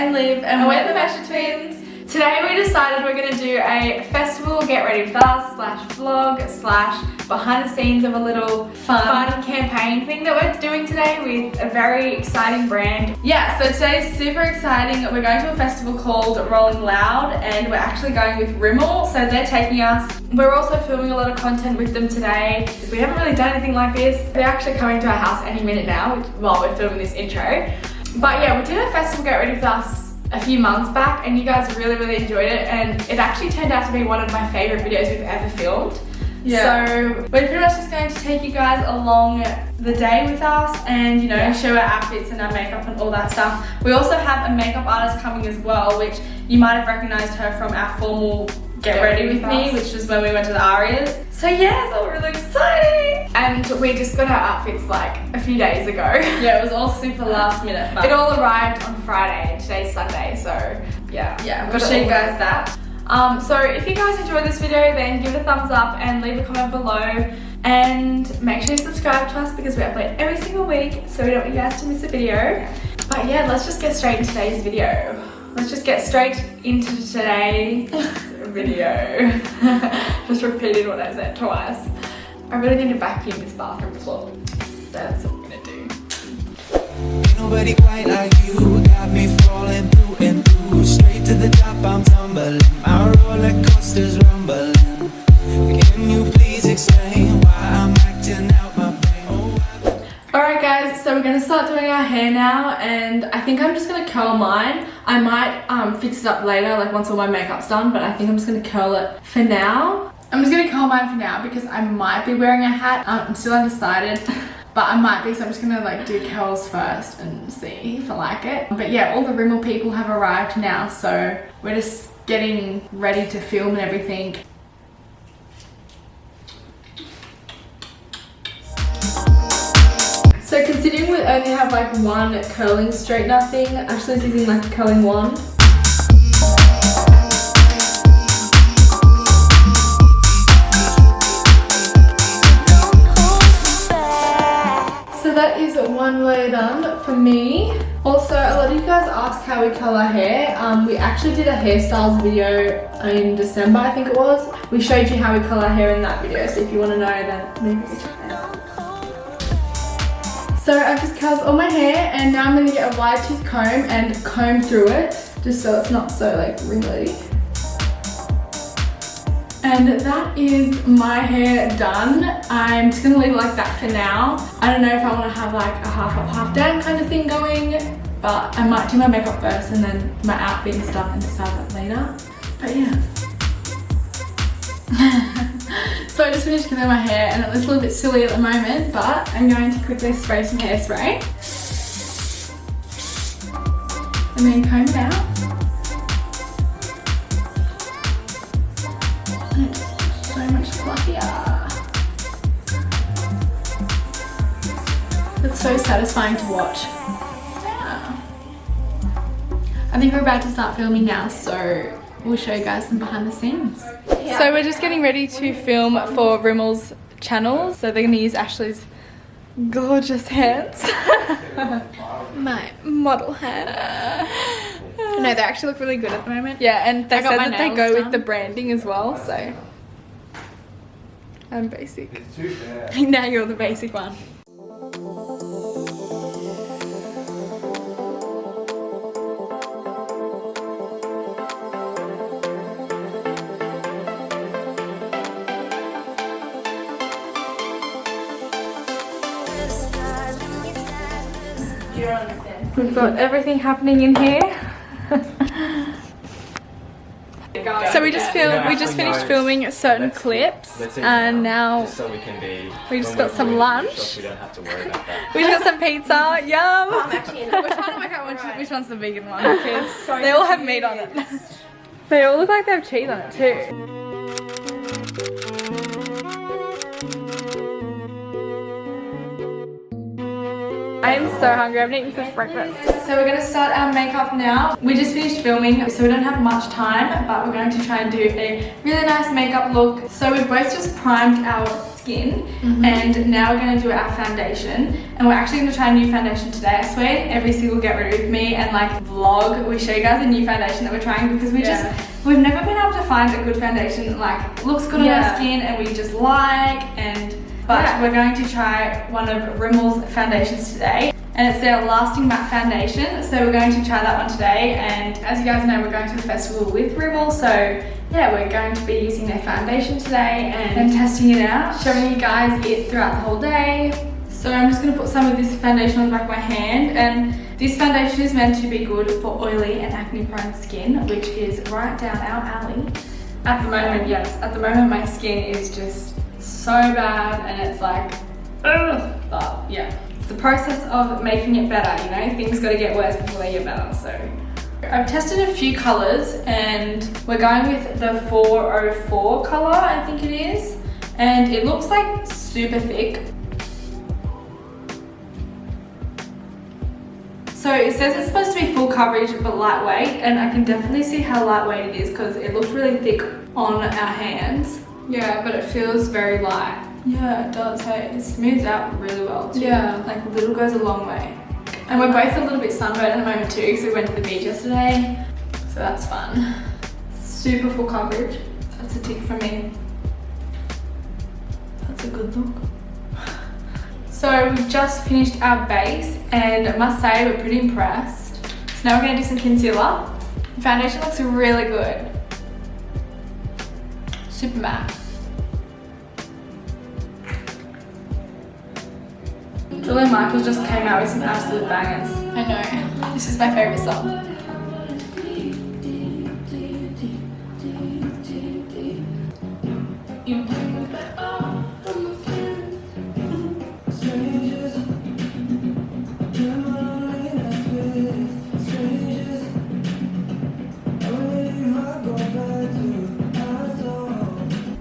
and Liv, and we're the Mescia twins. Today we decided we're going to do a festival get ready with us / vlog / behind the scenes of a little fun campaign thing that we're doing today with a very exciting brand. Yeah, so today's super exciting. We're going to a festival called Rolling Loud and we're actually going with Rimmel, so they're taking us. We're also filming a lot of content with them today. We haven't really done anything like this. They're actually coming to our house any minute now while we're filming this intro. But yeah, we did a festival get ready with us a few months back and you guys really enjoyed it, and it actually turned out to be one of my favorite videos we've ever filmed. Yeah. So we're pretty much just going to take you guys along the day with us and, you know, show our outfits and our makeup and all that stuff. We also have a makeup artist coming as well, which you might have recognized her from our formal Get Ready With Me, which was when we went to the Arias. So yeah, it's all really exciting. And we just got our outfits like a few days ago. Yeah, it was all super last minute. It all arrived on Friday and today's Sunday, so yeah, we'll show you guys that. So if you guys enjoyed this video, then give it a thumbs up and leave a comment below. And make sure you subscribe to us because we upload every single week, so we don't want you guys to miss a video. But yeah, let's just get straight into today's video. Let's just get straight into today's video. Just repeated what I said twice. I really need to vacuum this bathroom floor. So that's what we're gonna do. Ain't nobody quite like you. Got me falling through and through. Straight to the top, I'm tumbling. My roller coaster's rumbling. Can you please explain why I'm acting out my brain? Alright guys, so we're going to start doing our hair now, and I think I'm just going to curl mine. I might fix it up later, like once all my makeup's done, but I think I'm just going to curl it for now. I'm just going to curl mine for now because I might be wearing a hat. I'm still undecided, but I might be, so I'm just going to like do curls first and see if I like it. But yeah, all the Rimmel people have arrived now, so we're just getting ready to film and everything. So considering we only have like one curling straightener thing, Ashley's using like a curling wand. So that is one layer done for me. Also, a lot of you guys ask how we curl our hair. We actually did a hairstyles video in December, I think it was. We showed you how we curl our hair in that video, so if you want to know, then maybe check it out. So I've just curled all my hair and now I'm going to get a wide tooth comb and comb through it just so it's not so like wrinkly. And that is my hair done. I'm just going to leave it like that for now. I don't know if I want to have like a half up half down kind of thing going, but I might do my makeup first and then my outfit and stuff and decide that later. But yeah. So I just finished curling my hair and it looks a little bit silly at the moment, but I'm going to quickly spray some hairspray and then comb it out. And it's so much fluffier. It's so satisfying to watch. Yeah. I think we're about to start filming now, so we'll show you guys some behind the scenes. So we're just getting ready to film for Rimmel's channel. So they're going to use Ashley's gorgeous hands. My model hands. No, they actually look really good at the moment. Yeah, and they said that they go with the branding as well, so. I'm basic. Now you're the basic one. We've got everything happening in here. So we just finished filming certain clips and now we just got some lunch. We just got some pizza. Yum! We're trying to work out which one's the vegan one because they all have meat on it. They all look like they have cheese on it too. I am so hungry, I haven't eaten since breakfast. So we're going to start our makeup now. We just finished filming, so we don't have much time, but we're going to try and do a really nice makeup look. So we both just primed our skin skin. And now we're going to do our foundation, and we're actually going to try a new foundation today. I swear in every single get ready with me and like vlog we show you guys a new foundation that we're trying, because we've never been able to find a good foundation that like looks good on our skin and we just like. But we're going to try one of Rimmel's foundations today, and it's their lasting matte foundation, so we're going to try that one today. And as you guys know, we're going to the festival with Rimmel, so yeah, we're going to be using their foundation today and testing it out, showing you guys it throughout the whole day. So I'm just going to put some of this foundation on the back of my hand, and this foundation is meant to be good for oily and acne prone skin, which is right down our alley. At the moment, yes, at the moment my skin is just so bad and it's like, ugh. But yeah, it's the process of making it better, you know, things got to get worse before they get better. So I've tested a few colors and we're going with the 404 color, I think it is, and it looks like super thick. So it says it's supposed to be full coverage but lightweight, and I can definitely see how lightweight it is because it looks really thick on our hands. Yeah, but it feels very light. Yeah, it does. Hey, it smooths out really well too. Yeah, like a little goes a long way. And we're both a little bit sunburned at the moment too, because we went to the beach yesterday, so that's fun. Super full coverage. That's a tick from me. That's a good look. So we've just finished our base, and I must say we're pretty impressed. So now we're going to do some concealer. The foundation looks really good. Super matte. Julia Michaels just came out with some absolute bangers. I know. This is my favourite song.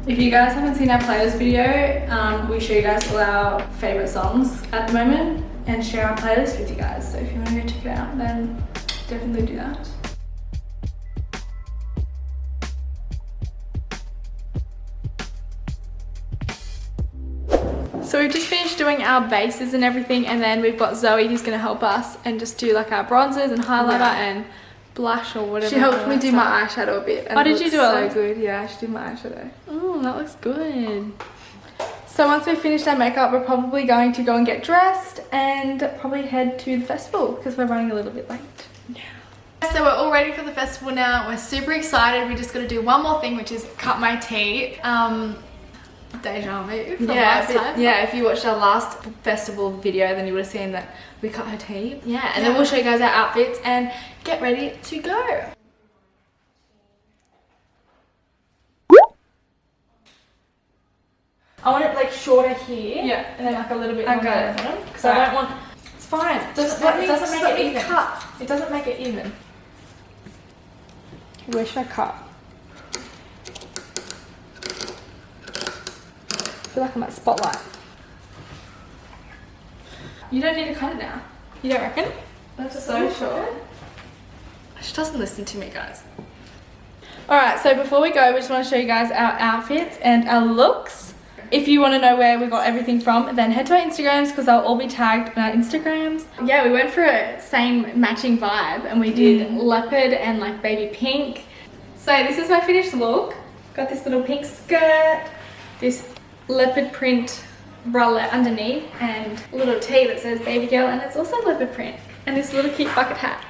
If you guys haven't seen our playlist video, we show you guys all our favourite songs at the moment and share our playlist with you guys. So if you want to go check it out, then definitely do that. So we've just finished doing our bases and everything, and then we've got Zoe who's going to help us and just do like our bronzers and highlighter and blush or whatever. She helped me do my eyeshadow a bit. Oh, did you do it? So good, yeah. She did my eyeshadow. Oh, that looks good. So once we've finished our makeup, we're probably going to go and get dressed and probably head to the festival because we're running a little bit late. Yeah. So we're all ready for the festival now. We're super excited. We just got to do one more thing, which is cut my teeth. Deja vu from last time. Yeah, if you watched our last festival video, then you would have seen that we cut her teeth. Yeah, and then we'll show you guys our outfits and get ready to go. I want it like shorter here. Yeah. And then like a little bit longer at the bottom. Because I don't want... It's fine. It doesn't make it even. Cut. It doesn't make it even. Where should I cut? I feel like I'm at Spotlight. You don't need to cut it now. You don't reckon? That's so sure. She doesn't listen to me, guys. Alright, so before we go, we just want to show you guys our outfits and our looks. If you want to know where we got everything from, then head to our Instagrams because they'll all be tagged in our Instagrams. Yeah, we went for a same matching vibe and we did leopard and like baby pink. So this is my finished look. Got this little pink skirt, this leopard print bralette underneath, and a little tee that says baby girl, and it's also leopard print, and this little cute bucket hat,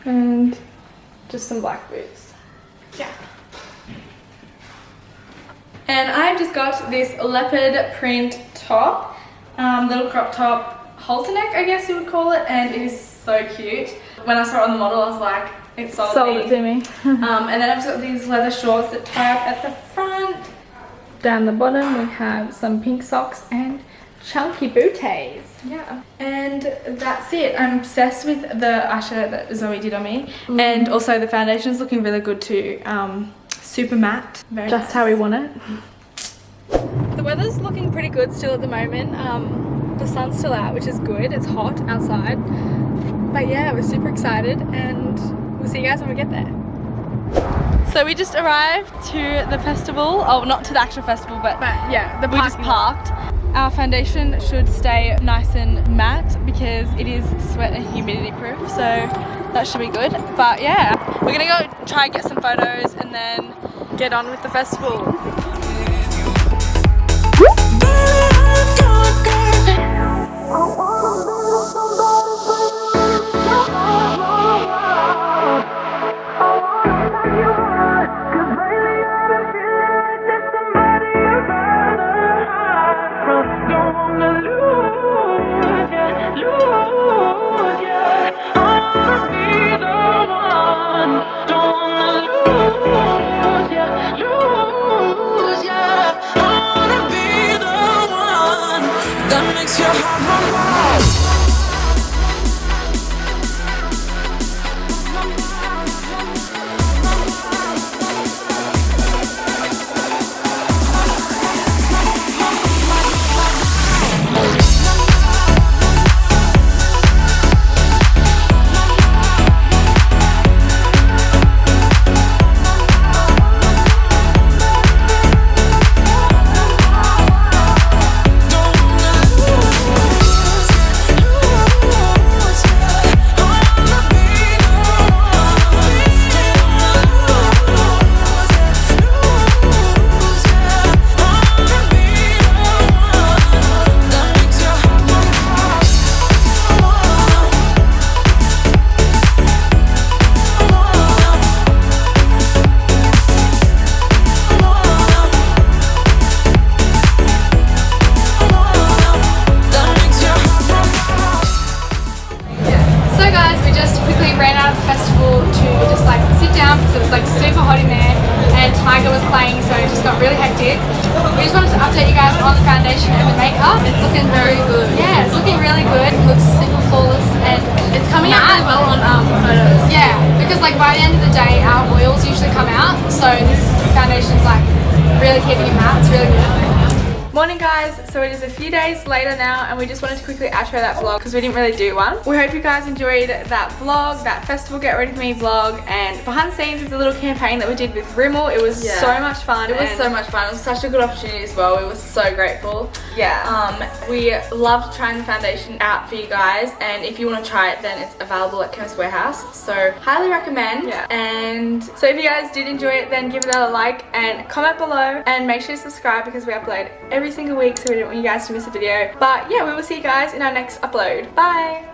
and just some black boots. Yeah. And I just got this leopard print top, little crop top, halter neck I guess you would call it, and it is so cute. When I saw it on the model, I was like, it sold it to me. And then I've just got these leather shorts that tie up at the front. Down the bottom we have some pink socks and chunky booties. Yeah. And that's it. I'm obsessed with the eyeshadow that Zoe did on me. And also the foundation is looking really good too. Super matte. Very just nice. How we want it. The weather's looking pretty good still at the moment. The sun's still out, which is good. It's hot outside. But yeah, we're super excited and we'll see you guys when we get there. So we just arrived to the festival. Oh, not to the actual festival, but yeah, we just parked. Our foundation should stay nice and matte because it is sweat and humidity proof, so that should be good. But yeah, we're gonna go try and get some photos and then get on with the festival. Really hectic. We just wanted to update you guys on the foundation and the makeup. It's looking very good. Yeah, it's looking really good. It looks super flawless and it's coming out really well on photos. Yeah, because like by the end of the day our oils usually come out, so this foundation's like really keeping it matte. It's really good. Morning guys, so it is a few days later now and we just wanted to quickly outro that vlog because we didn't really do one. We hope you guys enjoyed that vlog, that festival get ready with me vlog, and behind the scenes of the little campaign that we did with Rimmel. It was so much fun. It was so much fun. It was such a good opportunity as well. We were so grateful. Yeah. We loved trying the foundation out for you guys, and if you want to try it then it's available at Chemist Warehouse, so highly recommend. Yeah. And so if you guys did enjoy it, then give it a like and comment below and make sure to subscribe because we upload every single week, so we don't want you guys to miss a video. But yeah, we will see you guys in our next upload. Bye!